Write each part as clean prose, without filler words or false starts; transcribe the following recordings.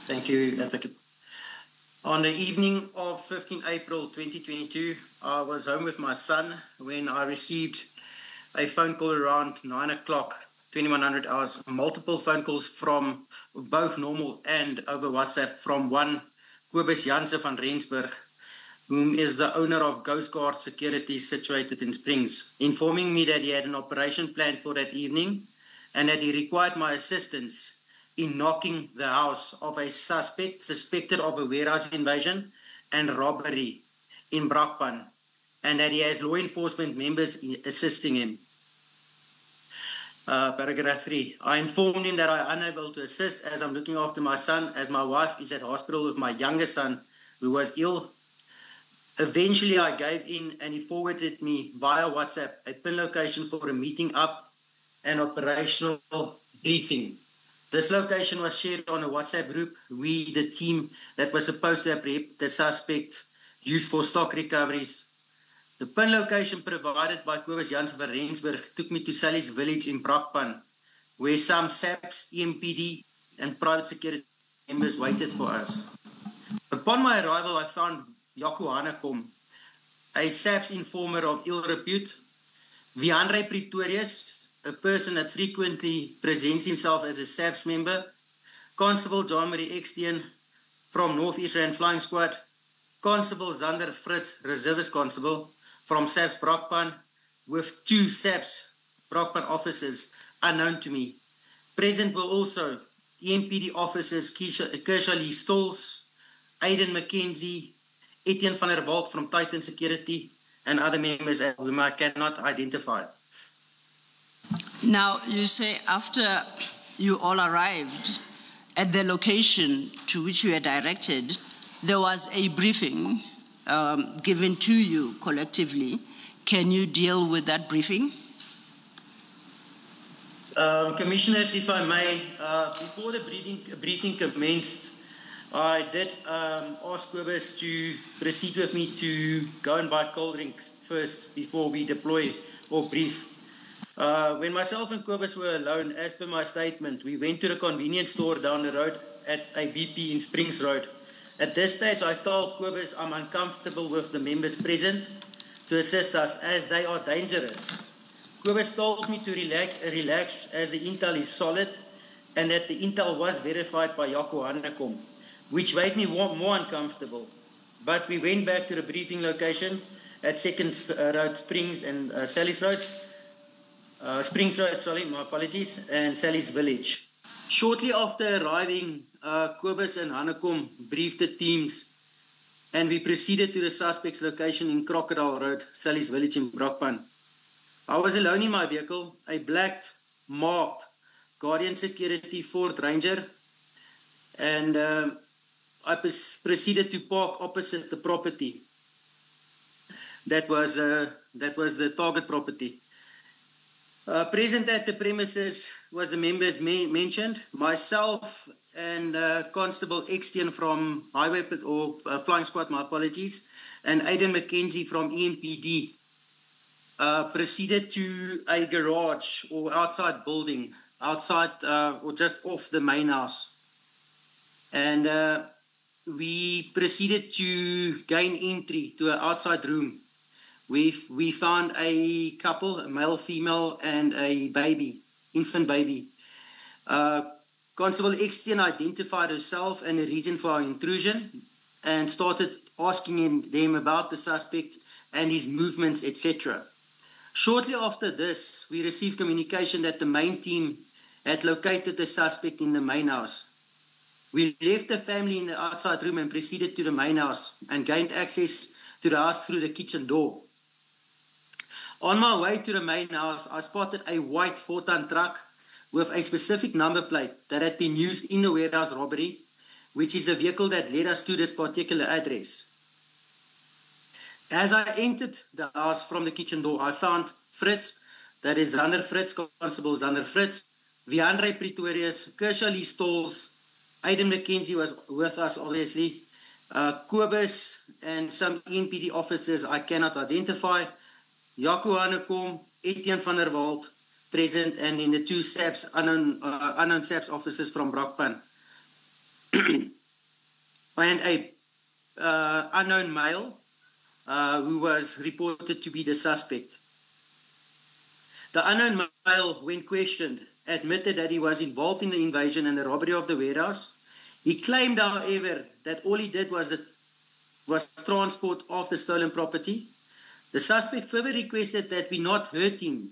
Thank you, Advocate. On the evening of 15 April 2022, I was home with my son when I received a phone call around 9 o'clock, 2100 hours, multiple phone calls from both normal and over WhatsApp from one Kobus Janse van Rensburg, whom is the owner of Ghost Guard Security situated in Springs, informing me that he had an operation planned for that evening and that he required my assistance in knocking the house of a suspect suspected of a warehouse invasion and robbery in Brakpan, and that he has law enforcement members assisting him. Paragraph 3. I informed him that I am unable to assist as I'm looking after my son, as my wife is at hospital with my younger son who was ill. Eventually I gave in and he forwarded me via WhatsApp a pin location for a meeting up and operational briefing. This location was shared on a WhatsApp group we, the team that was supposed to apprehend the suspect, used for stock recoveries. The pin location provided by Kobus Janse van Rensburg took me to Sally's village in Brakpan, where some SAPS, EMPD, and private security members waited for us. Upon my arrival, I found Jaco Hanekom, a SAPS informer of ill repute, Viandre Pretorius, a person that frequently presents himself as a SAPS member, Constable John Marie Extien from North East Rand Flying Squad, Constable Zander Fritz, Reservist Constable from SAPS Brakpan, with 2 SAPS Brakpan officers unknown to me. Present were also EMPD officers Kershaw Lee Stolz, Aiden McKenzie, Etienne van der Walt from Titan Security, and other members whom I cannot identify. Now, you say after you all arrived at the location to which you were directed, there was a briefing given to you collectively. Can you deal with that briefing? Commissioners, if I may, before the briefing commenced, I did ask Kobus to proceed with me to go and buy cold drinks first before we deploy or brief. When myself and Kobus were alone, as per my statement, we went to the convenience store down the road at a BP in Springs Road. At this stage, I told Kobus I'm uncomfortable with the members present to assist us as they are dangerous. Kobus told me to relax as the intel is solid and that the intel was verified by Jaco Hanekom, which made me more uncomfortable. But we went back to the briefing location at 2nd Road, Springs and Sally's Roads. Springs Road, sorry, my apologies, and Sally's Village. Shortly after arriving, Kobus and Hanekom briefed the teams and we proceeded to the suspect's location in Crocodile Road, Sally's Village in Brakpan. I was alone in my vehicle, a black marked Guardian Security Ford Ranger, and I proceeded to park opposite the property. That was the target property. Present at the premises was the members mentioned, myself and Constable Extien from Highway or Flying Squad, my apologies, and Aiden McKenzie from EMPD. Proceeded to a garage or outside building, outside or just off the main house. And we proceeded to gain entry to an outside room. We found a couple, a male, female, and a baby, infant baby. Constable Extien identified herself and the reason for our intrusion and started asking them about the suspect and his movements, etc. Shortly after this, we received communication that the main team had located the suspect in the main house. We left the family in the outside room and proceeded to the main house and gained access to the house through the kitchen door. On my way to the main house, I spotted a white 4-ton truck with a specific number plate that had been used in the warehouse robbery, which is the vehicle that led us to this particular address. As I entered the house from the kitchen door, I found Fritz, that is Zander Fritz, Constable Zander Fritz, Viandre Pretorius, Kershaw Lee Stolz, Aiden McKenzie was with us, obviously, Kobus, and some EMPD officers I cannot identify, Jaco Hanekom, Etienne van der Walt present, and in the 2 SAPS, unknown SAPS officers from Brakpan. and a unknown male who was reported to be the suspect. The unknown male, when questioned, admitted that he was involved in the invasion and the robbery of the warehouse. He claimed, however, that all he did was transport of the stolen property. The suspect further requested that we not hurt him,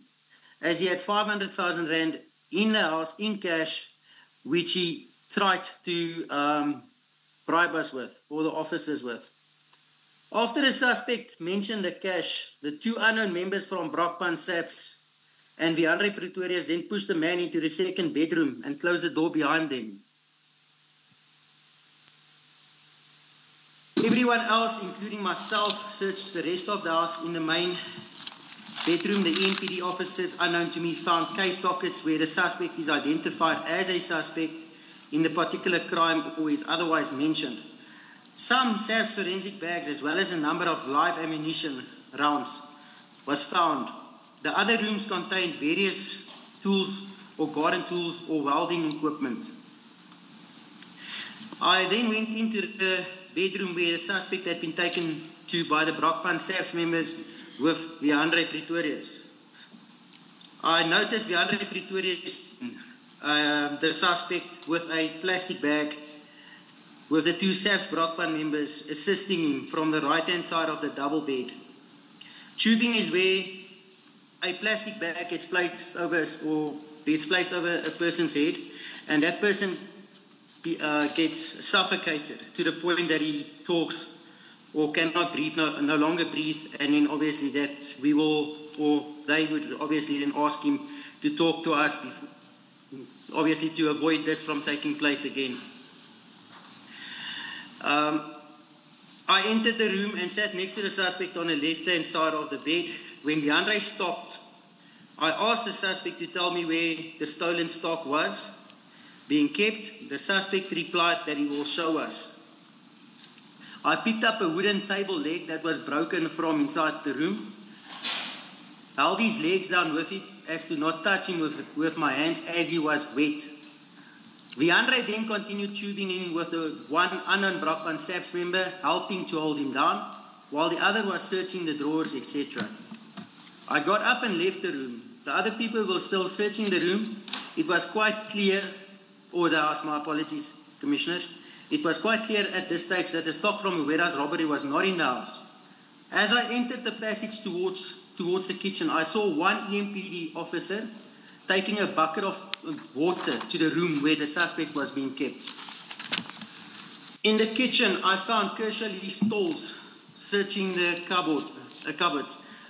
as he had 500,000 rand in the house in cash, which he tried to bribe us with, or the officers with. After the suspect mentioned the cash, the two unknown members from Brakpan SAPS and Viandre Pretorius then pushed the man into the second bedroom and closed the door behind them. Everyone else, including myself, searched the rest of the house. In the main bedroom, the EMPD officers, unknown to me, found case dockets where the suspect is identified as a suspect in the particular crime or is otherwise mentioned. Some SAPS forensic bags, as well as a number of live ammunition rounds, was found. The other rooms contained various tools or garden tools or welding equipment. I then went into the bedroom where the suspect had been taken to by the Brakpan SAPS members with Viandre Pretorius. I noticed Viandre Pretorius, the suspect, with a plastic bag with the two SAPS Brakpan members assisting him from the right-hand side of the double bed. Tubing is where a plastic bag gets placed over a person's head, and that person gets suffocated to the point that he talks or cannot breathe, no longer breathe, and then obviously that we will, or they would obviously then ask him to talk to us, obviously to avoid this from taking place again. I entered the room and sat next to the suspect on the left-hand side of the bed. When Viandre stopped, I asked the suspect to tell me where the stolen stock was being kept. The suspect replied that he will show us. I picked up a wooden table leg that was broken from inside the room, held his legs down with it as to not touch him with my hands as he was wet. Viandre then continued tubing in with the one unknown Brakpan SAPS member, helping to hold him down, while the other was searching the drawers, etc. I got up and left the room. The other people were still searching the room. It was quite clear, or the house, my apologies, Commissioners. It was quite clear at this stage that the stock from a warehouse robbery was not in the house. As I entered the passage towards the kitchen, I saw one EMPD officer taking a bucket of water to the room where the suspect was being kept. In the kitchen, I found Kershaw Lee's stalls, searching the cupboards.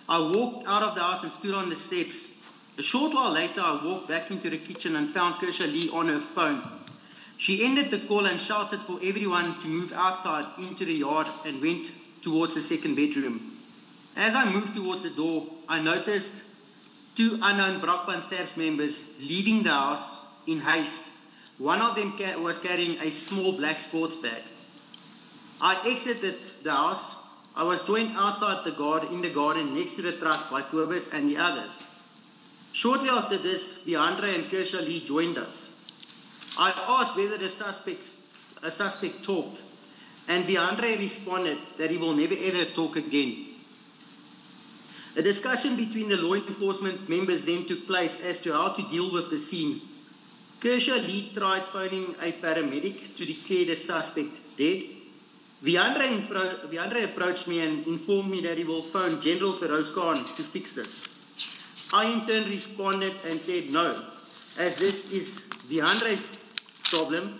I walked out of the house and stood on the steps. A short while later, I walked back into the kitchen and found Kershaw Lee on her phone. She ended the call and shouted for everyone to move outside into the yard and went towards the second bedroom. As I moved towards the door, I noticed two unknown Brakpan SAPS members leaving the house in haste. One of them was carrying a small black sports bag. I exited the house. I was joined outside in the garden next to the truck by Kobus and the others. Shortly after this, Viandre and Kershaw Lee joined us. I asked whether a suspect talked, and Viandre responded that he will never ever talk again. A discussion between the law enforcement members then took place as to how to deal with the scene. Kershaw Lee tried phoning a paramedic to declare the suspect dead. Viandre approached me and informed me that he will phone General Feroz Khan to fix this. I in turn responded and said no, as this is Viandre's problem.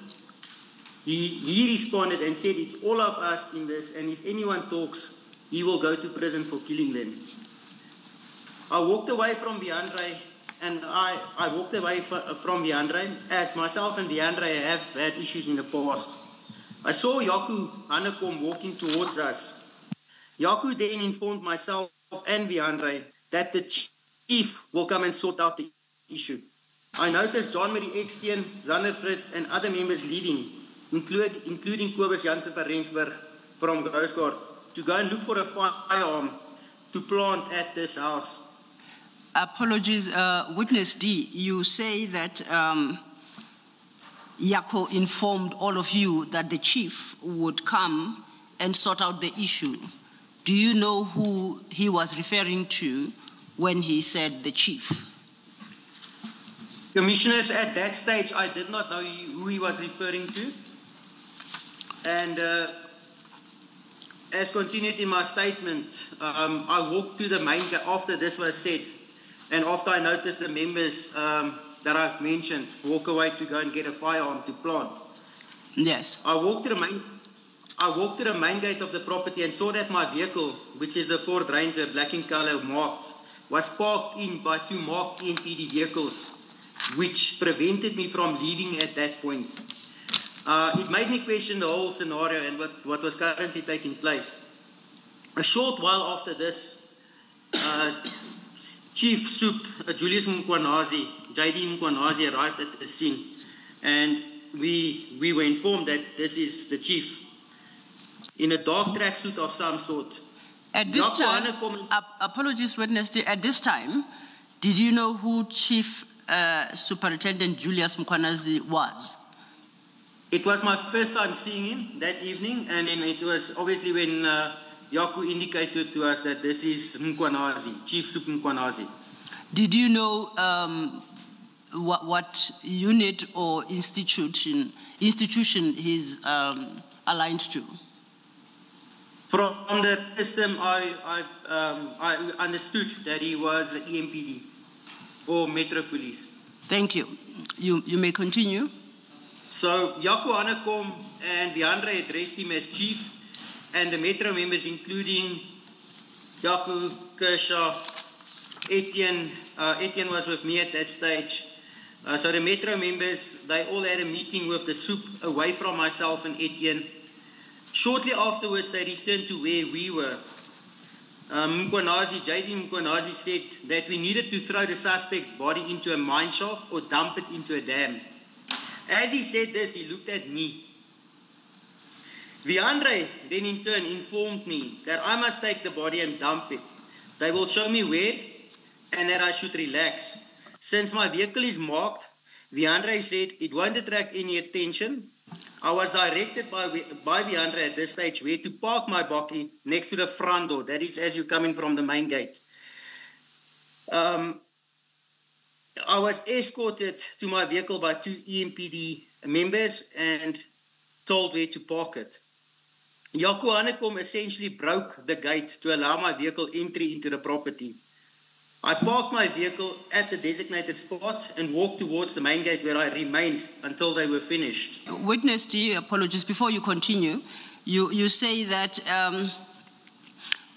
He responded and said it's all of us in this, and if anyone talks, he will go to prison for killing them. I walked away from Viandre, and I walked away from Viandre as myself and Viandre have had issues in the past. I saw Yaku Hanekom walking towards us. Yaku then informed myself and Viandre that the chief will come and sort out the issue. I noticed John Marie Ekstein, Zander Fritz, and other members leaving, including Kobus Jansen van Rensburg from Coast Guard, to go and look for a firearm to plant at this house. Apologies, Witness D, you say that Yako informed all of you that the chief would come and sort out the issue. Do you know who he was referring to when he said the chief? Commissioners, at that stage, I did not know who he was referring to. And as continued in my statement, I walked to the main gate after this was said, and after I noticed the members that I've mentioned walk away to go and get a firearm to plant. Yes. I walked to the main gate of the property and saw that my vehicle, which is a Ford Ranger, black in color, marked, was parked in by two marked NPD vehicles, which prevented me from leaving at that point. It made me question the whole scenario and what was currently taking place. A short while after this, Chief Soup Julius Mkwanazi, JD Mkwanazi, arrived at the scene, and we were informed that this is the chief in a dark tracksuit of some sort. At this time, apologies, witness, at this time, did you know who Chief Superintendent Julius Mkwanazi was? It was my first time seeing him that evening, and then it was obviously when Yaku indicated to us that this is Mkwanazi, Chief Soup Mkwanazi. Did you know what unit or institution he's aligned to? From the system, I understood that he was EMPD or Metro Police. Thank you. You may continue. So Yaku Hanekom and Viandre addressed him as chief, and the Metro members, including Yaku, Kershaw, Etienne was with me at that stage. So the Metro members, they all had a meeting with the soup away from myself and Etienne. Shortly afterwards, they returned to where we were. JD Mkwanazi said that we needed to throw the suspect's body into a mine shaft or dump it into a dam. As he said this, he looked at me. Viandre then in turn informed me that I must take the body and dump it. They will show me where and that I should relax. Since my vehicle is marked, Viandre said it won't attract any attention. I was directed by Viandre at this stage where to park my bakkie next to the front door. That is as you're coming from the main gate. I was escorted to my vehicle by two EMPD members and told where to park it. Yaku Hanekom essentially broke the gate to allow my vehicle entry into the property. I parked my vehicle at the designated spot and walked towards the main gate where I remained until they were finished. Witness D, apologies, before you continue, you say that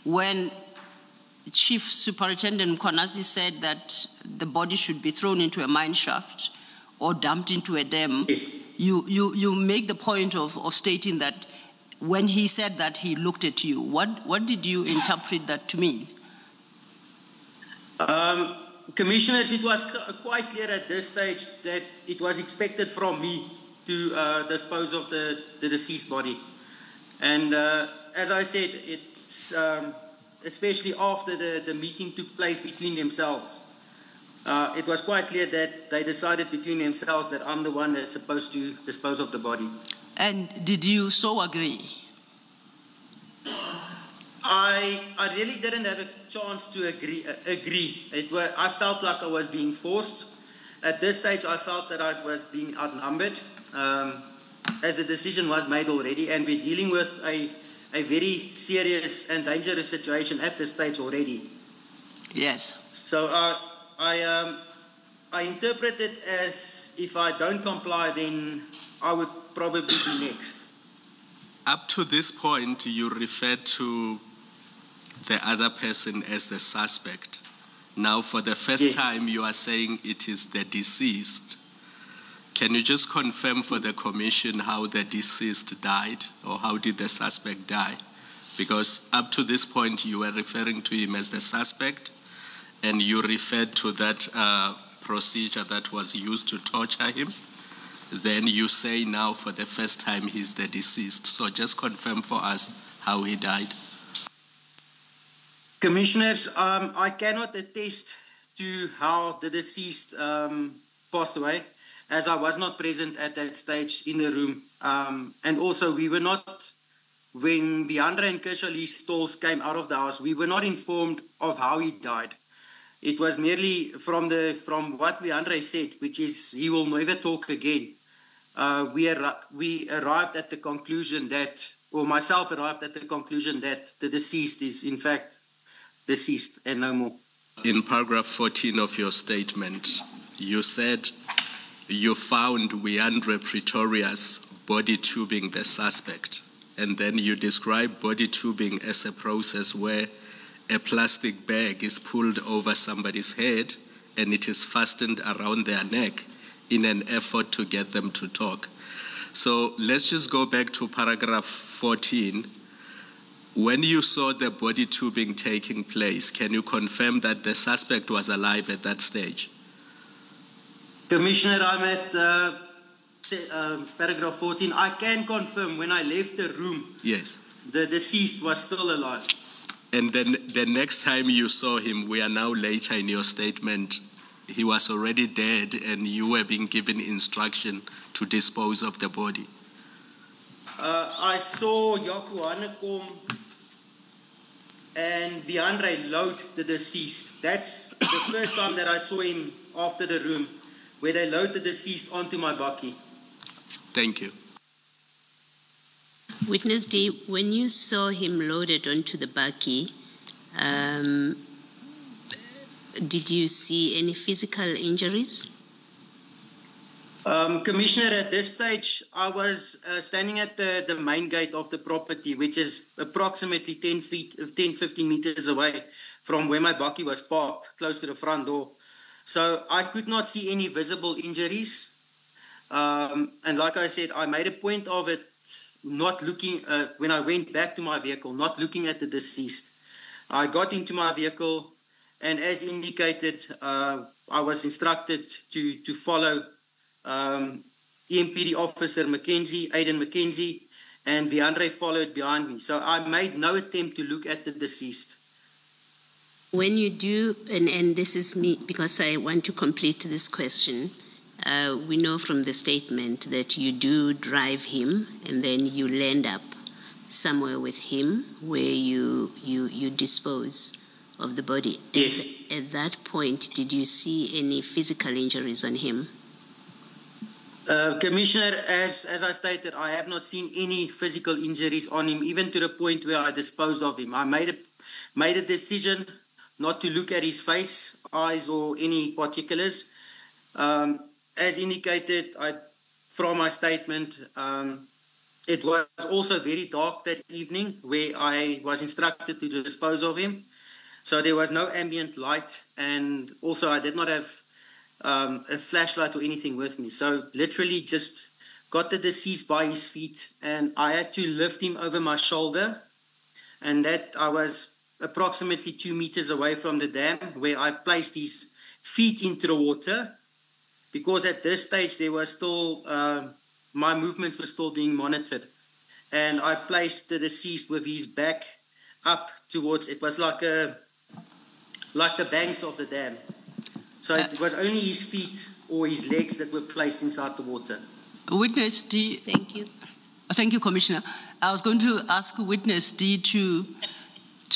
when Chief Superintendent Mkwanazi said that the body should be thrown into a mine shaft or dumped into a dam, yes. You make the point of stating that when he said that, he looked at you. What did you interpret that to mean? Commissioners, it was quite clear at this stage that it was expected from me to dispose of the deceased body. And as I said, it's especially after the meeting took place between themselves, it was quite clear that they decided between themselves that I'm the one that's supposed to dispose of the body. And did you so agree? I really didn't have a chance to agree. I felt like I was being forced. At this stage, I felt that I was being outnumbered, as the decision was made already, and we're dealing with a very serious and dangerous situation at this stage already. Yes. So I interpret it as if I don't comply, then I would probably be next. Up to this point, you referred to the other person as the suspect. Now, for the first time, you are saying it is the deceased. Can you just confirm for the commission how the deceased died, or how did the suspect die? Because up to this point, you were referring to him as the suspect, and you referred to that procedure that was used to torture him. Then you say now for the first time he's the deceased. So just confirm for us how he died. Commissioners, I cannot attest to how the deceased passed away. as I was not present at that stage in the room. And also, we were not, when Viandre and Kershaw Stolz came out of the house, we were not informed of how he died. It was merely from what Viandre said, which is he will never talk again. We arrived at the conclusion that, or myself arrived at the conclusion that the deceased is in fact deceased and no more. In paragraph 14 of your statement, you said you found Viandre Pretorius body tubing the suspect, and then you describe body tubing as a process where a plastic bag is pulled over somebody's head and it is fastened around their neck in an effort to get them to talk. So let's just go back to paragraph 14. When you saw the body tubing taking place, can you confirm that the suspect was alive at that stage? Commissioner, I'm at paragraph 14. I can confirm when I left the room, yes, the deceased was still alive. And then the next time you saw him, we are now later in your statement, he was already dead and you were being given instruction to dispose of the body. I saw Jaco Hanekom and Viandre load the deceased. That's the first time that I saw him after the room, where they load the deceased onto my bakkie. Thank you. Witness D, when you saw him loaded onto the bakkie, did you see any physical injuries? Commissioner, at this stage, I was standing at the main gate of the property, which is approximately 10, 15 meters away from where my bakkie was parked, close to the front door. So I could not see any visible injuries. And like I said, I made a point of it, not looking, when I went back to my vehicle, not looking at the deceased. I got into my vehicle, and as indicated, I was instructed to follow EMPD officer Aiden McKenzie, and Viandre followed behind me. So I made no attempt to look at the deceased. When you do, and this is me because I want to complete this question, we know from the statement that you do drive him and then you land up somewhere with him where you dispose of the body. Yes. At that point, did you see any physical injuries on him? Commissioner, as I stated, I have not seen any physical injuries on him, even to the point where I disposed of him. I made a decision not to look at his face, eyes, or any particulars. As indicated from my statement, it was also very dark that evening where I was instructed to dispose of him. So there was no ambient light, and also I did not have a flashlight or anything with me. So literally just got the deceased by his feet, and I had to lift him over my shoulder, and that I was approximately 2 meters away from the dam, where I placed his feet into the water, because at this stage there was still my movements were still being monitored, and I placed the deceased with his back up towards, it was like the banks of the dam. So it was only his feet or his legs that were placed inside the water. Witness D. Thank you. Thank you, Commissioner. I was going to ask Witness D to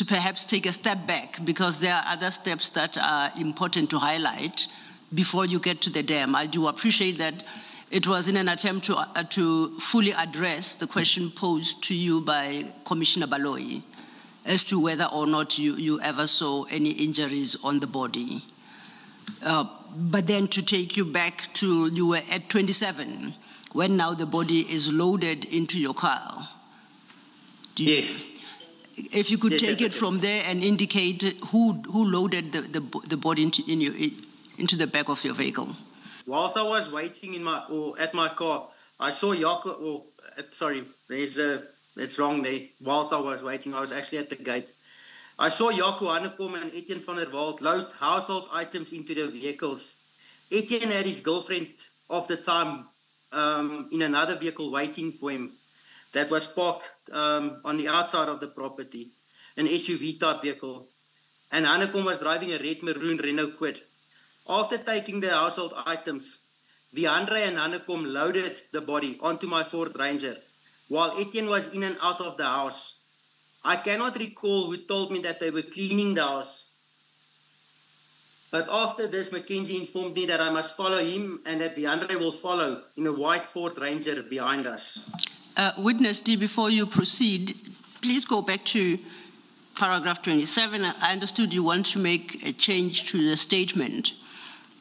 perhaps take a step back, because there are other steps that are important to highlight before you get to the dam. I do appreciate that it was in an attempt to fully address the question posed to you by Commissioner Baloyi as to whether or not you ever saw any injuries on the body. But then to take you back to, you were at 27, when now the body is loaded into your car. Yes. If you could take it from there and indicate who loaded the body into the back of your vehicle. Whilst I was waiting at my car, I saw Jaco. It's wrong there. Whilst I was waiting, I was actually at the gate. I saw Jaco Hanekom and Etienne van der Walt load household items into the vehicles. Etienne had his girlfriend of the time in another vehicle waiting for him that was parked on the outside of the property, an SUV type vehicle. And Hanekom was driving a red maroon Renault Kwid. After taking the household items, Viandre and Hanekom loaded the body onto my Ford Ranger, while Etienne was in and out of the house. I cannot recall who told me that they were cleaning the house. But after this, Mackenzie informed me that I must follow him and that Viandre will follow in a white Ford Ranger behind us. Witness D, before you proceed, please go back to paragraph 27. I understood you want to make a change to the statement.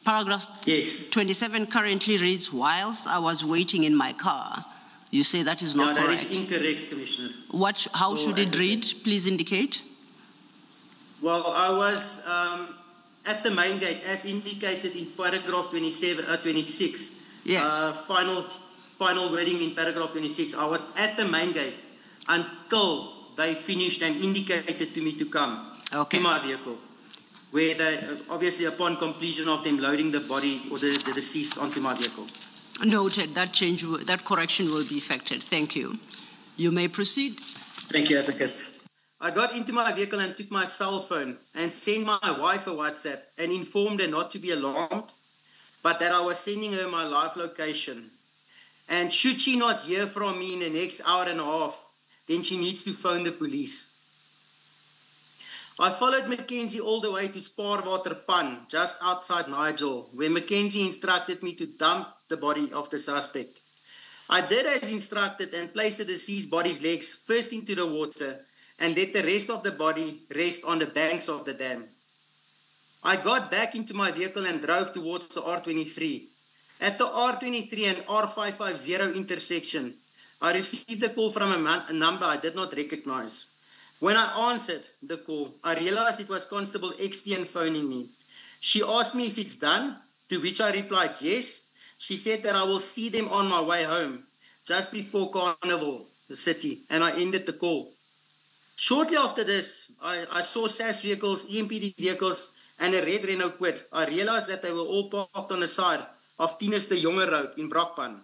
Paragraph 27 currently reads, whilst I was waiting in my car. You say that is not correct. No, that is incorrect, Commissioner. How should it read? Please indicate. Well, I was at the main gate, as indicated in paragraph 26. Yes. Final wording in paragraph 26. I was at the main gate until they finished and indicated to me to come to my vehicle, where they, obviously upon completion of them loading the body or the deceased onto my vehicle. Noted. That correction will be effected. Thank you. You may proceed. Thank you, Advocate. I got into my vehicle and took my cell phone and sent my wife a WhatsApp and informed her not to be alarmed, but that I was sending her my live location. And should she not hear from me in the next hour and a half, then she needs to phone the police. I followed Mackenzie all the way to Spaarwater Pan, just outside Nigel, where Mackenzie instructed me to dump the body of the suspect. I did as instructed and placed the deceased body's legs first into the water and let the rest of the body rest on the banks of the dam. I got back into my vehicle and drove towards the R23. At the R23 and R550 intersection, I received a call from a number I did not recognize. When I answered the call, I realized it was Constable Extian phoning me. She asked me if it's done, to which I replied yes. She said that I will see them on my way home, just before Carnival, the city, and I ended the call. Shortly after this, I saw SAS vehicles, EMPD vehicles, and a red Renault Kwid. I realized that they were all parked on the side of Tinus de Jonge Road in Brakpan.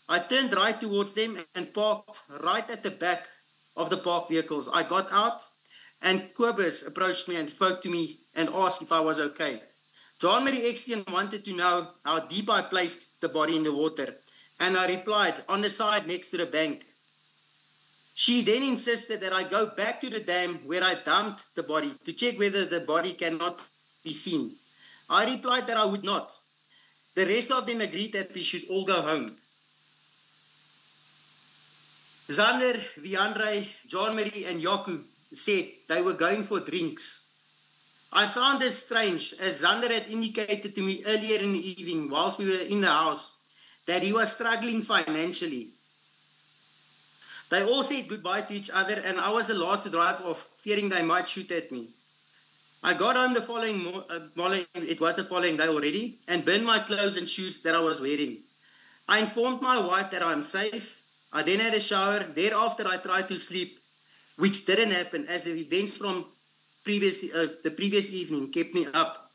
I turned right towards them and parked right at the back of the parked vehicles. I got out and Kobus approached me and spoke to me and asked if I was okay. John Marie Extian wanted to know how deep I placed the body in the water, and I replied, on the side next to the bank. She then insisted that I go back to the dam where I dumped the body to check whether the body cannot be seen. I replied that I would not. The rest of them agreed that we should all go home. Zander, Viandre, John Marie and Yaku said they were going for drinks. I found this strange, as Zander had indicated to me earlier in the evening whilst we were in the house that he was struggling financially. They all said goodbye to each other and I was the last to drive off, fearing they might shoot at me. I got home the following day already, and burned my clothes and shoes that I was wearing. I informed my wife that I am safe. I then had a shower. Thereafter, I tried to sleep, which didn't happen as the events from the previous evening kept me up.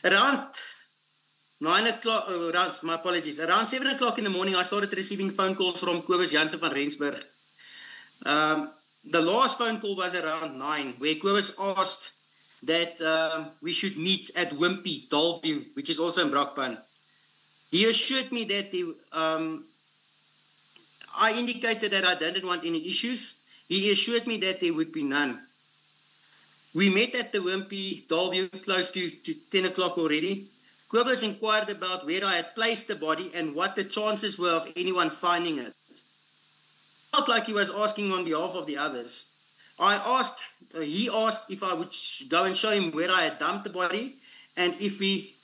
Around 9 o'clock, around 7 o'clock in the morning, I started receiving phone calls from Kobus Jansen van Rensburg. The last phone call was around 9, where Kobus asked that we should meet at Wimpy, Dalview, which is also in Brakpan. He assured me that I indicated that I didn't want any issues. He assured me that there would be none. We met at the Wimpy, Dalview, close to 10 o'clock already. Kobus inquired about where I had placed the body and what the chances were of anyone finding it. It felt like he was asking on behalf of the others. He asked if I would go and show him where I had dumped the body and if we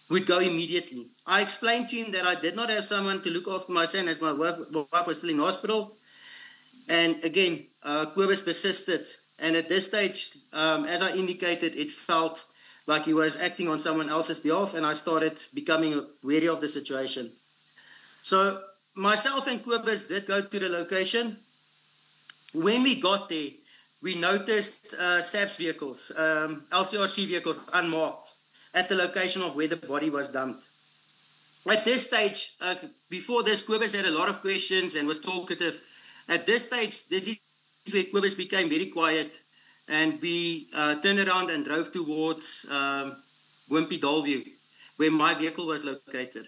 would go immediately. I explained to him that I did not have someone to look after my son as my wife was still in hospital. And again, Kobus persisted. And at this stage, as I indicated, it felt like he was acting on someone else's behalf, and I started becoming wary of the situation. So myself and Kobus did go to the location. When we got there, we noticed SAPS vehicles, LCRC vehicles unmarked at the location of where the body was dumped. At this stage, before this, Kobus had a lot of questions and was talkative. At this stage, this is where Kobus became very quiet, and we turned around and drove towards Wimpy Dalview. where my vehicle was located.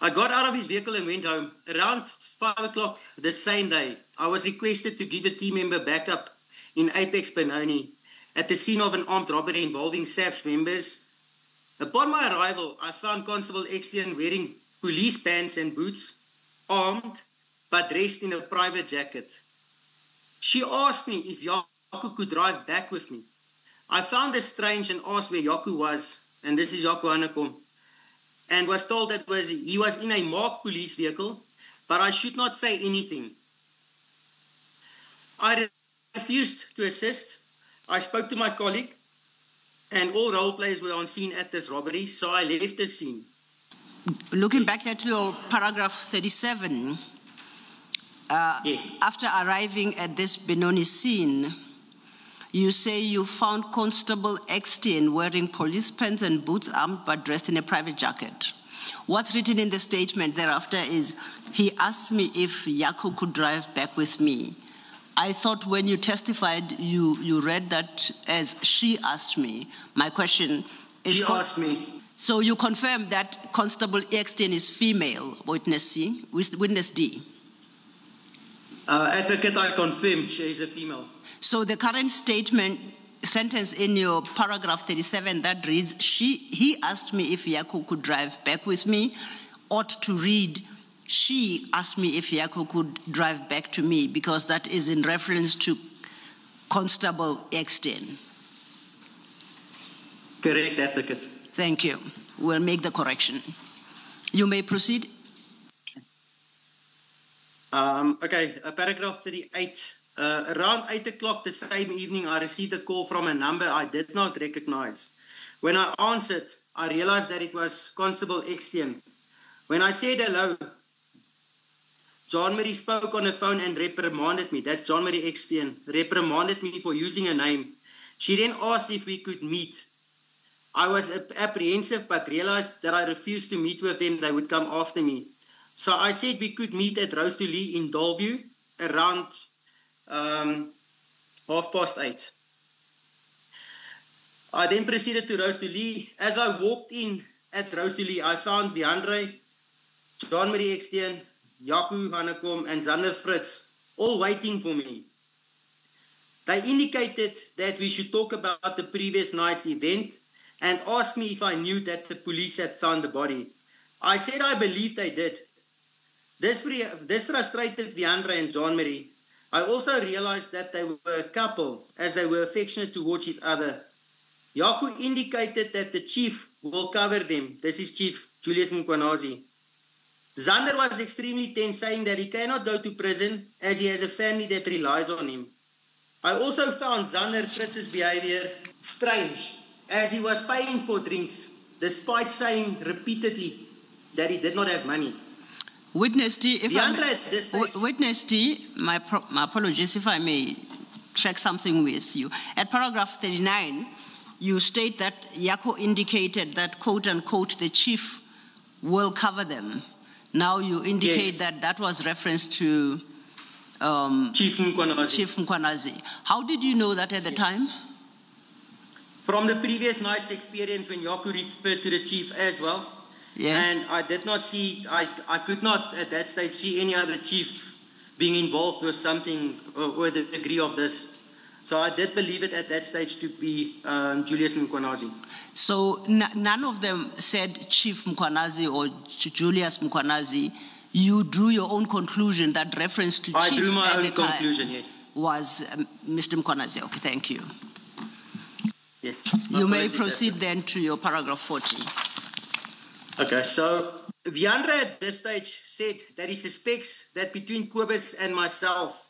I got out of his vehicle and went home. Around 5 o'clock the same day, I was requested to give a team member backup in Apex, Benoni, at the scene of an armed robbery involving SAPS members. Upon my arrival, I found Constable Extian wearing police pants and boots, armed, but dressed in a private jacket. She asked me if Jaco could drive back with me. I found this strange and asked where Jaco was, and this is Jaco Hanekom, and was told that he was in a marked police vehicle, but I should not say anything. I refused to assist. I spoke to my colleague, and all role players were on scene at this robbery, so I left the scene. Looking back at your paragraph 37, Yes. after arriving at this Benoni scene, you say you found Constable Extian wearing police pants and boots, armed but dressed in a private jacket. What's written in the statement thereafter is, he asked me if Jaco could drive back with me. I thought when you testified, you read that as she asked me. My question is... She asked me. So you confirm that Constable Extian is female, witness C, witness D? Advocate, I confirm she is a female. So the current sentence in your paragraph 37 that reads, he asked me if Jaco could drive back with me, ought to read, she asked me if Jaco could drive back to me, because that is in reference to Constable Extian. Correct, Advocate. Thank you. We'll make the correction. You may proceed. Okay, paragraph 38. Around 8 o'clock the same evening, I received a call from a number I did not recognize. When I answered, I realized that it was Constable Extian. When I said hello, John Marie spoke on the phone and reprimanded me. That's John Marie Extian. Reprimanded me for using a name. She then asked if we could meet. I was apprehensive but realized that I refused to meet with them. They would come after me. So I said we could meet at Rose de Lee in Dalby around 8:30. I then proceeded to Rose de Lee. As I walked in at Rose de Lee, I found Viandre, John Marie Extian, Jaco Hanekom, and Zander Fritz all waiting for me. They indicated that we should talk about the previous night's event and asked me if I knew that the police had found the body. I said I believed they did. This frustrated Viandre and John Marie. I also realized that they were a couple, as they were affectionate towards each other. Jaco indicated that the chief will cover them. This is Chief Julius Mkwanazi. Zander was extremely tense, saying that he cannot go to prison as he has a family that relies on him. I also found Zander Fritz's behavior strange, as he was paying for drinks, despite saying repeatedly that he did not have money. Witness D, Witness D, my apologies if I may check something with you. At paragraph 39, you state that Jaco indicated that, quote unquote, the chief will cover them. Now you indicate yes, that was reference to Chief Mkwanazi. Chief Mkwanazi. How did you know that at the time? From the previous night's experience when Jaco referred to the chief as well. Yes. And I did not see, I could not at that stage see any other chief being involved with something or the degree of this. So I did believe it at that stage to be Julius Mkwanazi. So none of them said Chief Mkwanazi or Julius Mkwanazi. You drew your own conclusion that reference to I Chief drew my at own the time conclusion, yes. was Mr. Mkwanazi. Okay, thank you. Yes. You may proceed then to your paragraph 40. Okay, so Viandre at this stage said that he suspects that between Kobus and myself,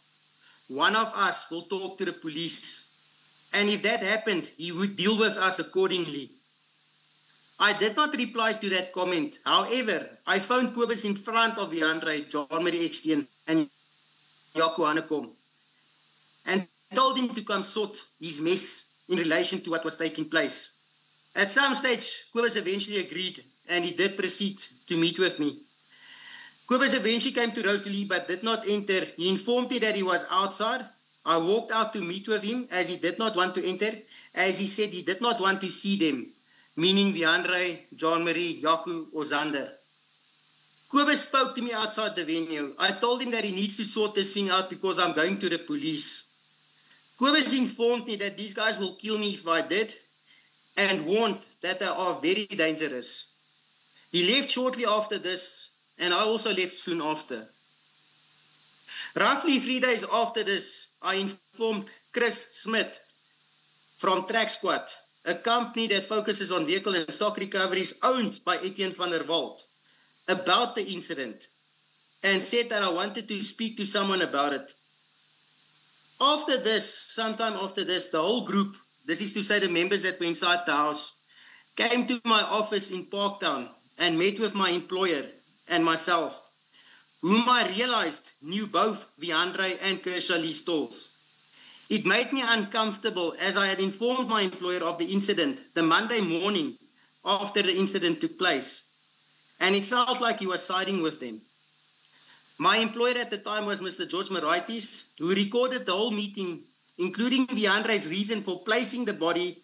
one of us will talk to the police. And if that happened, he would deal with us accordingly. I did not reply to that comment. However, I phoned Kobus in front of Viandre, John Marie Extian, and Jaco Hanekom, and told him to come sort his mess in relation to what was taking place. At some stage, Kobus eventually agreed, and he did proceed to meet with me. Kobus eventually came to Rose de Lee but did not enter. He informed me that he was outside. I walked out to meet with him as he did not want to enter, as he said he did not want to see them. meaning Viandre, Jean-Marie, Jaco, or Zander. Kobus spoke to me outside the venue. I told him that he needs to sort this thing out because I'm going to the police. Kobus informed me that these guys will kill me if I did, and warned that they are very dangerous. He left shortly after this, and I also left soon after. Roughly 3 days after this, I informed Chris Smith from Track Squad, a company that focuses on vehicle and stock recoveries owned by Etienne van der Walt, about the incident, and said that I wanted to speak to someone about it. After this, sometime after this, the whole group, this is to say the members that were inside the house, came to my office in Parktown and met with my employer and myself, whom I realized knew both Viandre and Kershaw Lee Stalls. It made me uncomfortable as I had informed my employer of the incident the Monday morning after the incident took place, and it felt like he was siding with them. My employer at the time was Mr. George Moraitis, who recorded the whole meeting, including Viandre's reason for placing the body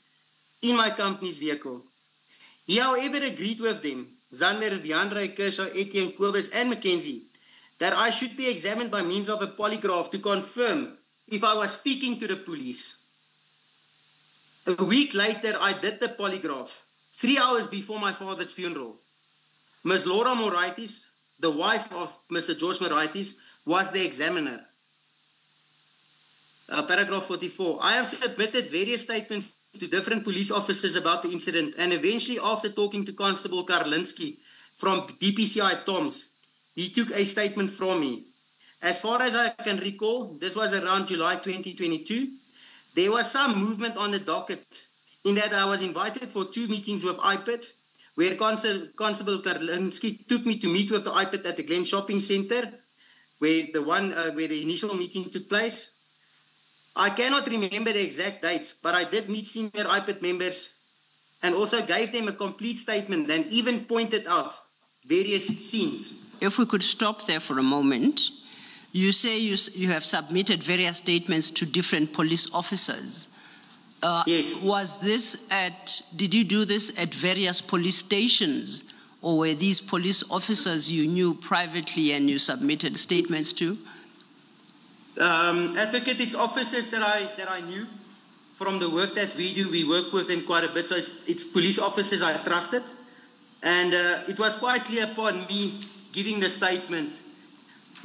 in my company's vehicle. He, however, agreed with them, Zander, Viandre, Kershaw, Etienne, Kobus, and Mackenzie, that I should be examined by means of a polygraph to confirm if I was speaking to the police. A week later, I did the polygraph, 3 hours before my father's funeral. Ms. Laura Moraitis, the wife of Mr. George Moraitis, was the examiner. Paragraph 44. I have submitted various statements to different police officers about the incident, and eventually, after talking to Constable Karlinski from DPCI Toms, he took a statement from me. As far as I can recall, this was around July 2022. There was some movement on the docket in that I was invited for 2 meetings with IPID, where Constable Karlinski took me to meet with the IPID at the Glen Shopping Centre, where the initial meeting took place. I cannot remember the exact dates, but I did meet senior IPID members and also gave them a complete statement and even pointed out various scenes. If we could stop there for a moment. You say you have submitted various statements to different police officers. Yes. Did you do this at various police stations, or were these police officers you knew privately and you submitted statements to? Advocate, it's officers that I knew from the work that we do. We work with them quite a bit, so it's police officers I trusted. And it was quite clear upon me giving the statement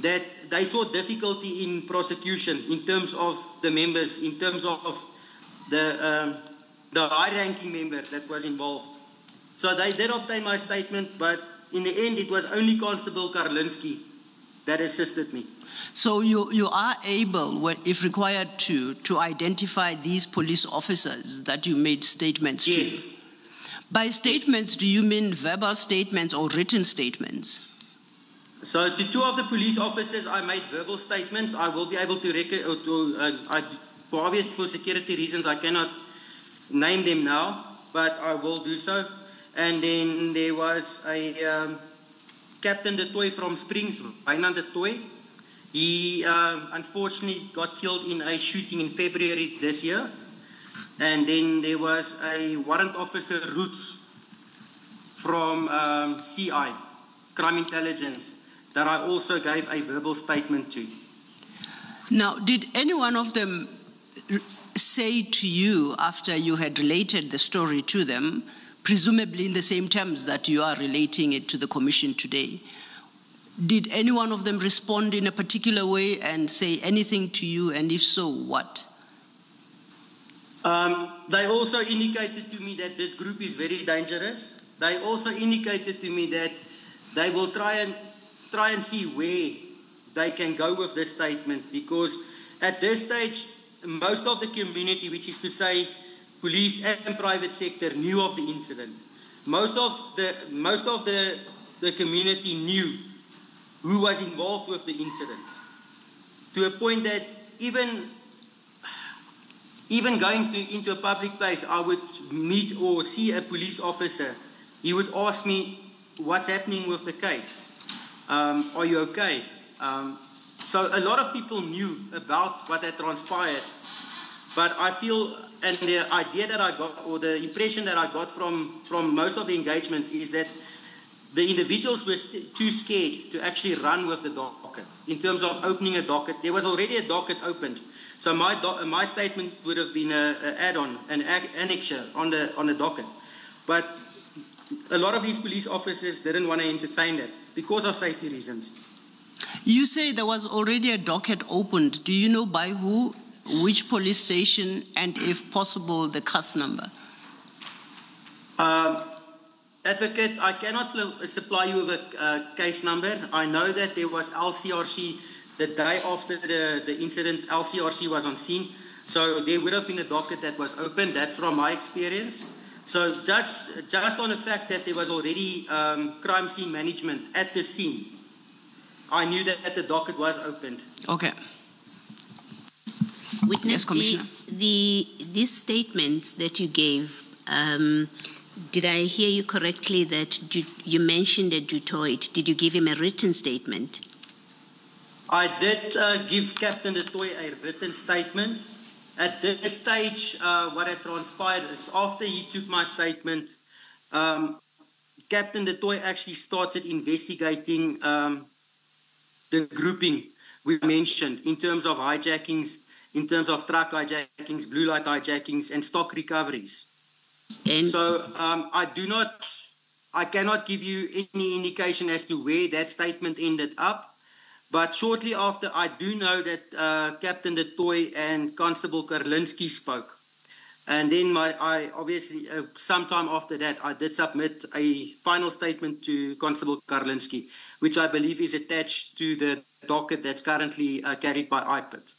that they saw difficulty in prosecution in terms of the members, in terms of the high-ranking member that was involved. So they did obtain my statement, but in the end, it was only Constable Karlinski that assisted me. So you are able, if required to identify these police officers that you made statements to? Yes. By statements, do you mean verbal statements or written statements? So to 2 of the police officers, I made verbal statements. I will be able to for security reasons, I cannot name them now, but I will do so. And then there was a Captain de Toy from Springs, Wynand de Toy. He unfortunately got killed in a shooting in February this year. And then there was a warrant officer, Roots, from CI, Crime Intelligence, that I also gave a verbal statement to. Now, did any one of them say to you after you had related the story to them, presumably in the same terms that you are relating it to the Commission today, did any one of them respond in a particular way and say anything to you, and if so, what? They also indicated to me that this group is very dangerous. They also indicated to me that they will try and see where they can go with this statement, because at this stage, most of the community, which is to say police and private sector, knew of the incident. Most of the community knew who was involved with the incident, to a point that even going into a public place, I would meet or see a police officer. He would ask me, what's happening with the case? Are you okay? So a lot of people knew about what had transpired. But I feel, and the idea that I got, or the impression that I got from most of the engagements is that the individuals were too scared to actually run with the docket. In terms of opening a docket, there was already a docket opened. So my statement would have been an add-on, an annexure on the docket. But a lot of these police officers didn't want to entertain that because of safety reasons. You say there was already a docket opened. Do you know by who, which police station, and if possible, the case number? Advocate, I cannot supply you with a case number. I know that there was LCRC the day after the incident. LCRC was on scene, so there would have been a docket that was opened. That's from my experience. So just on the fact that there was already crime scene management at the scene, I knew that the docket was opened. Okay. Witness, yes, Commissioner. These statements that you gave, did I hear you correctly that you mentioned a Du Toit? Did you give him a written statement? I did give Captain Du Toit a written statement. At this stage, what had transpired is after he took my statement, Captain Du Toit actually started investigating the grouping we mentioned in terms of hijackings, in terms of truck hijackings, blue light hijackings, and stock recoveries. And so I cannot give you any indication as to where that statement ended up. But shortly after, I do know that Captain Du Toit and Constable Karlinski spoke. And then I obviously, sometime after that, I did submit a final statement to Constable Karlinski, which I believe is attached to the docket that's currently carried by IPIT.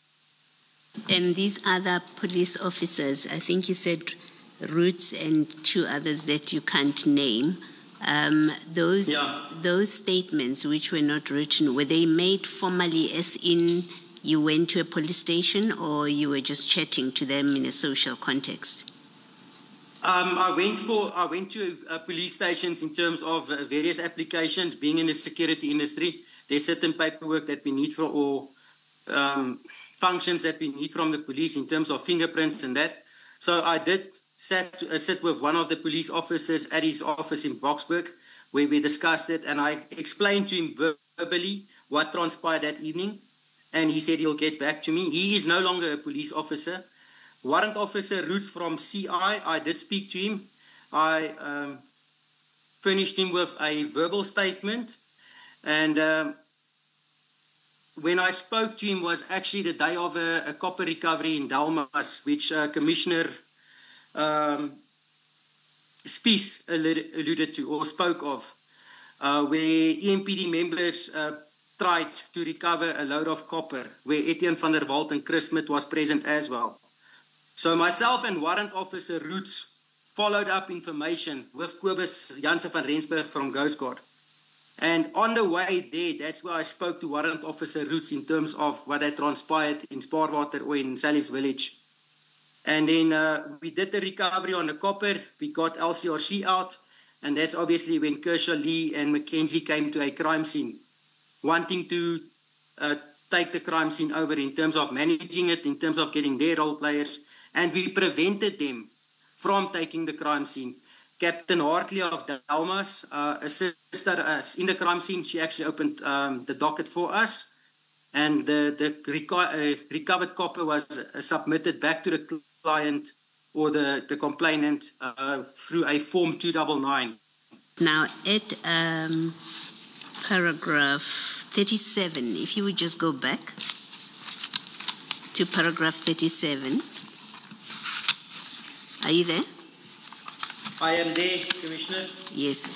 And these other police officers, I think you said Roots and two others that you can't name, those statements which were not written, were they made formally as in you went to a police station or you were just chatting to them in a social context? I went to police stations in terms of various applications. Being in the security industry, there's certain paperwork that we need or functions that we need from the police in terms of fingerprints and that. So I did sit with one of the police officers at his office in Boksburg, where we discussed it, and I explained to him verbally what transpired that evening, and he said he'll get back to me. He is no longer a police officer. Warrant Officer Roots from CI, I did speak to him. I furnished him with a verbal statement, and when I spoke to him was actually the day of a copper recovery in Delmas, which Commissioner Spies alluded to or spoke of, where EMPD members tried to recover a load of copper, where Etienne van der Walt and Chris Smith was present as well. So myself and Warrant Officer Roots followed up information with Kobus Jansen van Rensburg from Coast Guard. And on the way there, that's where I spoke to Warrant Officer Roots in terms of what had transpired in Spaarwater or in Sally's Village. And then we did the recovery on the copper. We got LCRC out. And that's obviously when Kershaw, Lee, and Mackenzie came to a crime scene, wanting to take the crime scene over in terms of managing it, in terms of getting their role players. And we prevented them from taking the crime scene. Captain Hartley of Delmas assisted us in the crime scene. She actually opened the docket for us. And the recovered copper was submitted back to the client or the complainant through a Form 299. Now, at paragraph 37, if you would just go back to paragraph 37. Are you there? I am there, Commissioner. Yes.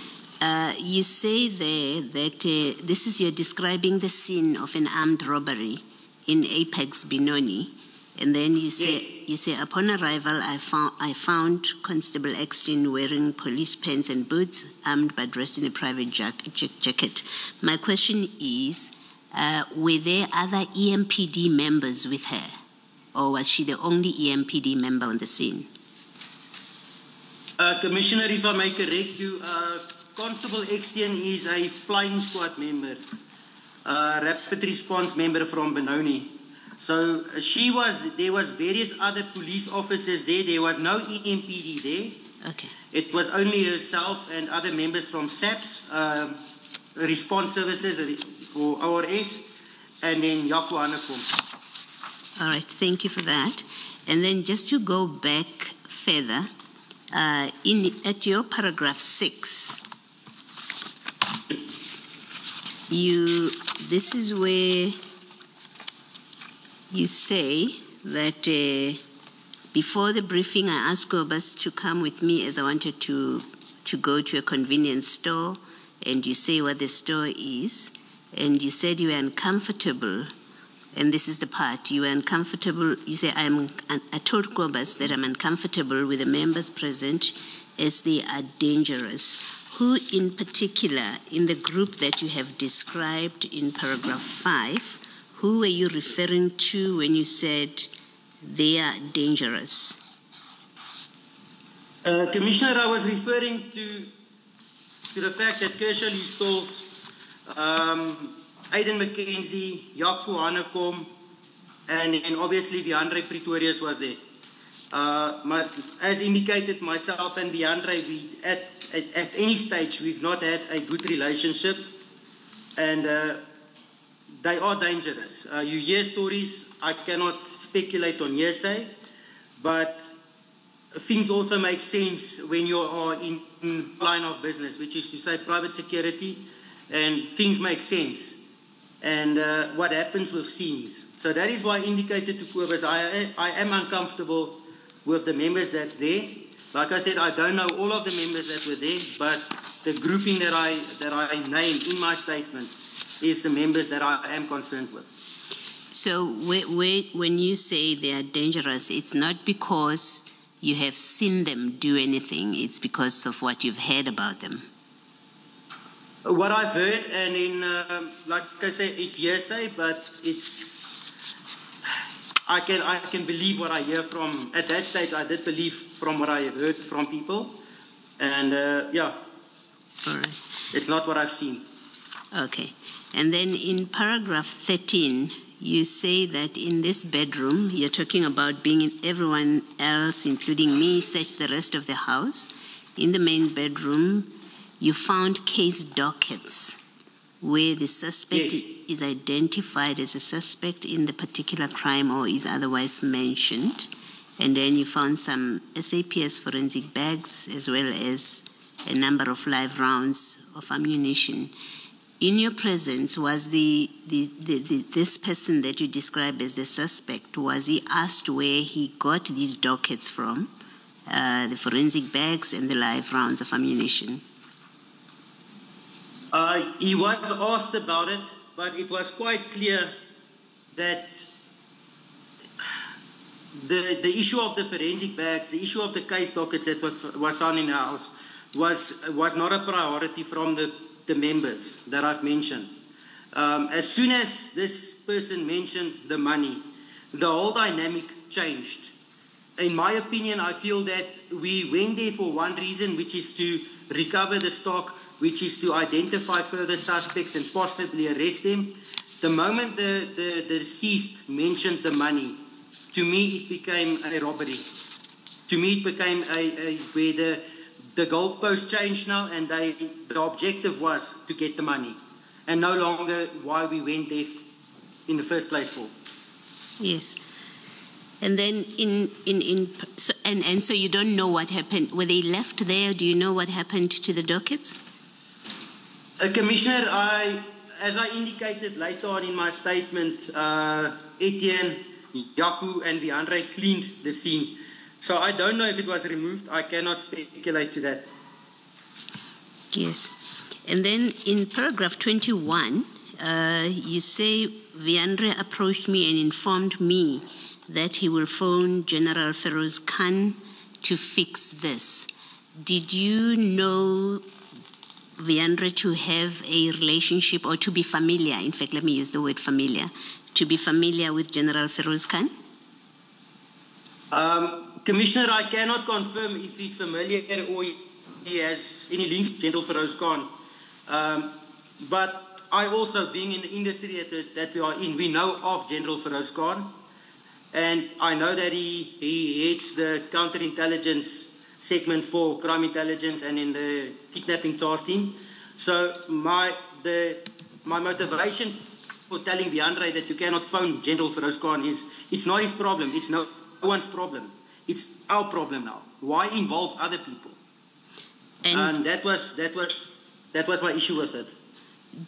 You say there that this is you're describing the scene of an armed robbery in Apex Benoni, and then you say upon arrival I found Constable Exton wearing police pants and boots, armed but dressed in a private jacket. My question is, were there other EMPD members with her, or was she the only EMPD member on the scene? Commissioner, if I may correct you, Constable Exton is a flying squad member, rapid response member from Benoni. So there was various other police officers there. There was no EMPD there. Okay. It was only herself and other members from SAPS, Response Services or ORS, and then Jaco Hanekom. All right, thank you for that. And then just to go back further, at your paragraph 6, this is where you say that before the briefing, I asked Kobus to come with me as I wanted to go to a convenience store, and you say what the store is, and you said you were uncomfortable, and this is the part, you were uncomfortable, you say, I told Kobus that I'm uncomfortable with the members present as they are dangerous. Who in particular, in the group that you have described in paragraph 5, who were you referring to when you said they are dangerous? Commissioner, I was referring to the fact that Kershaw Lee Stolz, Aiden McKenzie, Jaco Hanekom, and obviously Viandre Pretorius was there. As indicated, myself and Viandre, at any stage, we've not had a good relationship, and they are dangerous. You hear stories, I cannot speculate on hearsay, but things also make sense when you are in line of business, which is to say private security, and things make sense. And what happens with scenes. So that is why I indicated to Kobus, I am uncomfortable with the members that's there. Like I said, I don't know all of the members that were there, but the grouping that I named in my statement is the members that I am concerned with. So when you say they are dangerous, it's not because you have seen them do anything, it's because of what you've heard about them. What I've heard, and in, like I said, it's hearsay, but I can believe what I hear from, at that stage I did believe from what I heard from people, and yeah. All right. It's not what I've seen. Okay. And then in paragraph 13, you say that in this bedroom, you're talking about being in everyone else, including me, search the rest of the house. In the main bedroom, you found case dockets where the suspect is identified as a suspect in the particular crime or is otherwise mentioned. And then you found some SAPS forensic bags as well as a number of live rounds of ammunition. In your presence, was this person that you describe as the suspect, was he asked where he got these dockets from, the forensic bags and the live rounds of ammunition? He was asked about it, but it was quite clear that the issue of the forensic bags, the issue of the case dockets that was found in the house was not a priority from the members that I've mentioned. As soon as this person mentioned the money, the whole dynamic changed. In my opinion, I feel that we went there for one reason, which is to recover the stock, which is to identify further suspects and possibly arrest them. The moment the deceased mentioned the money, to me it became a robbery. To me it became where the goalpost changed now, and the objective was to get the money, and no longer why we went there in the first place for. Yes. And then so you don't know what happened. Were they left there? Do you know what happened to the dockets? Commissioner, as I indicated later on in my statement, Etienne, Jaco, and Viandre cleaned the scene. So I don't know if it was removed. I cannot speculate to that. Yes. And then in paragraph 21, you say Viandre approached me and informed me that he will phone General Feroz Khan to fix this. Did you know Viandre to have a relationship or to be familiar, in fact, let me use the word familiar, to be familiar with General Feroz Khan? Commissioner, I cannot confirm if he's familiar or he has any links to General Feroz Khan. But I also, being in the industry that we are in, we know of General Feroz Khan, and I know that he heads the counterintelligence segment for crime intelligence and in the kidnapping task team. So my motivation for telling Viandre that you cannot phone General Feroz Khan is, it's not his problem, it's no one's problem. It's our problem now. Why involve other people? And that was my issue with it.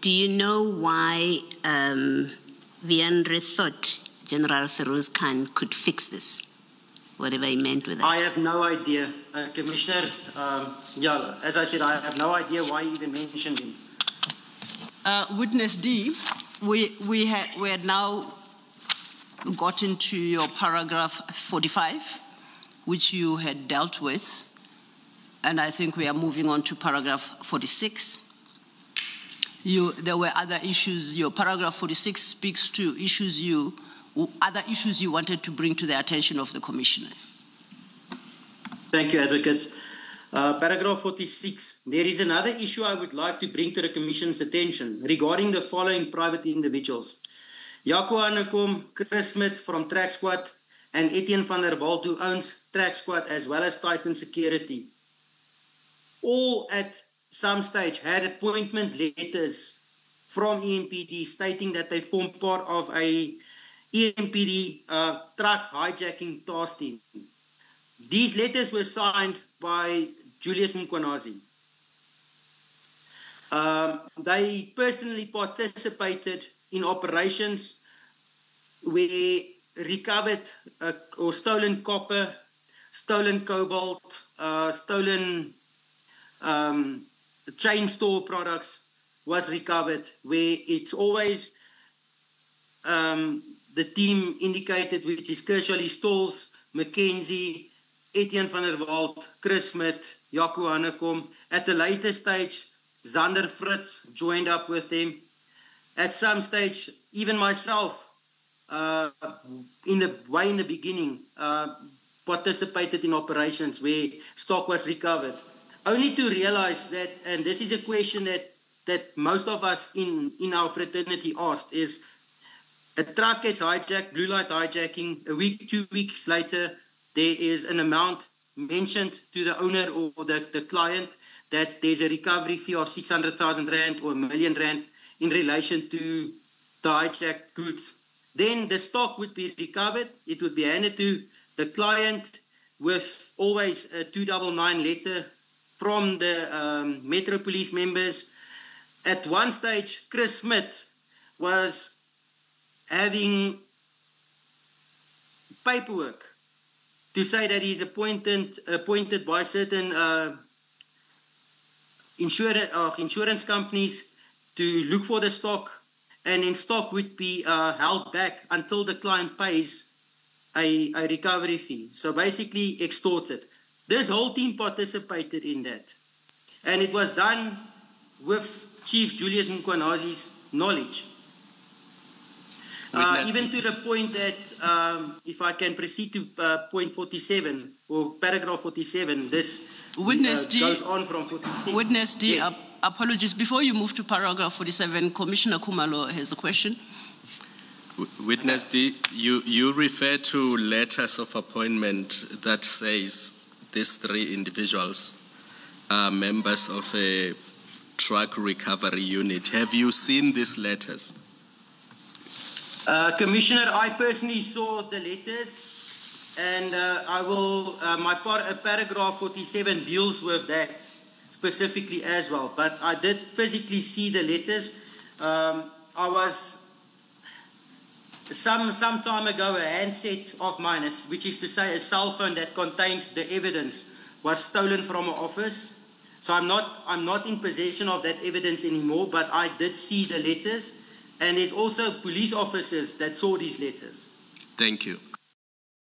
Do you know why Viandre thought General Feroz Khan could fix this? Whatever he meant with that. I have no idea, Commissioner. As I said, I have no idea why he even mentioned him. Witness D, we had now gotten to your paragraph 45, which you had dealt with, and I think we are moving on to paragraph 46. There were other issues. Your paragraph 46 speaks to other issues you wanted to bring to the attention of the Commissioner. Thank you, Advocate. Paragraph 46. There is another issue I would like to bring to the Commission's attention regarding the following private individuals. Jaco Hanekom, Chris Smith from Track Squad, and Etienne van der Walt, who owns Track Squad as well as Titan Security. All at some stage had appointment letters from EMPD stating that they form part of a EMPD truck hijacking task team. These letters were signed by Julius Mkhwanazi. They personally participated in operations where recovered or stolen copper, stolen cobalt, stolen chain store products was recovered, where it's always the team indicated, which is Kershaw Stalls, Mackenzie, Etienne van der Walt, Chris Smith, Jaco Hanekom. At the later stage, Zander Fritz joined up with them. At some stage, even myself, in the beginning, participated in operations where stock was recovered. Only to realize that, and this is a question that most of us in our fraternity asked, is a truck gets hijacked, blue light hijacking, a week, 2 weeks later, there is an amount mentioned to the owner or the client that there's a recovery fee of 600,000 Rand or R1 million in relation to the hijacked goods. Then the stock would be recovered. It would be handed to the client with always a 299 letter from the Metro Police members. At one stage, Chris Smith was having paperwork to say that he's appointed by certain insurance companies to look for the stock, and then stock would be held back until the client pays a recovery fee. So basically extorted. This whole team participated in that. And it was done with Chief Julius Mkhwanazi's knowledge. Even to the point that, if I can proceed to point 47, or paragraph 47, this goes on from 46. Witness D, yes. Apologies. Before you move to paragraph 47, Commissioner Khumalo has a question. Witness D, you refer to letters of appointment that says these three individuals are members of a truck recovery unit. Have you seen these letters? Commissioner, I personally saw the letters, and I will. Paragraph 47 deals with that specifically as well. But I did physically see the letters. I was some time ago, a handset of mine, which is to say a cell phone that contained the evidence, was stolen from an office. So I'm not in possession of that evidence anymore. But I did see the letters. And there's also police officers that saw these letters. Thank you.